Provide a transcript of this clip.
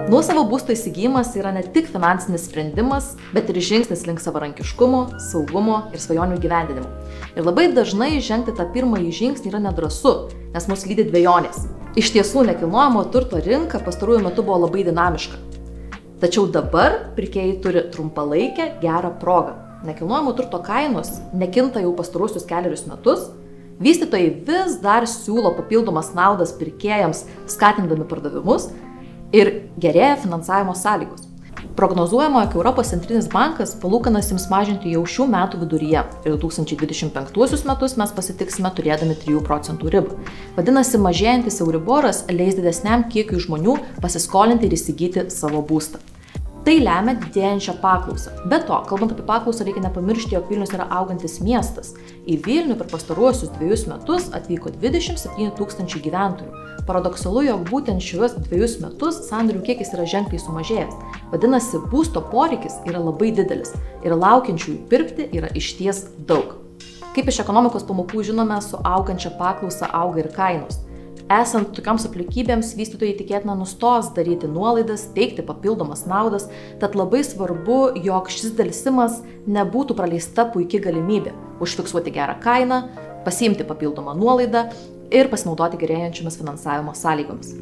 Nuosavo būsto įsigijimas yra ne tik finansinis sprendimas, bet ir žingsnis link savarankiškumo, saugumo ir svajonių įgyvendinimo. Ir labai dažnai žengti tą pirmąjį žingsnį yra nedrąsu, nes mus lydi dvejonės. Iš tiesų, nekilnojamo turto rinka pastaruoju metu buvo labai dinamiška. Tačiau dabar pirkėjai turi trumpalaikę gerą progą. Nekilnojamo turto kainos nekinta jau pastaruosius kelerius metus. Vystytojai vis dar siūlo papildomas naudas pirkėjams, skatindami pardavimus ir gerėja finansavimo sąlygos. Prognozuojama, jog Europos centrinis bankas palūkanas ims mažinti jau šių metų viduryje ir 2025 metus mes pasitiksime turėdami 3 procentų ribą. Vadinasi, mažėjantis Euriboras leis didesniam kiekiui žmonių pasiskolinti ir įsigyti savo būstą. Tai lemia didėjančią paklausą. Be to, kalbant apie paklausą, reikia nepamiršti, jog Vilnius yra augantis miestas. Į Vilnių per pastaruosius 2 metus atvyko 27 000 gyventojų. Paradoksalu, jog būtent šiuos 2 metus sandorių kiekis yra ženkliai sumažėjęs. Vadinasi, būsto poreikis yra labai didelis ir laukiančiųjų pirkti yra išties daug. Kaip iš ekonomikos pamokų žinome, su augančia paklausa auga ir kainos. Esant tokioms aplinkybėms, vystytojai tikėtina nustos daryti nuolaidas, teikti papildomas naudas, tad labai svarbu, jog šis delsimas nebūtų praleista puikia galimybė užfiksuoti gerą kainą, pasiimti papildomą nuolaidą ir pasinaudoti gerėjančiomis finansavimo sąlygomis.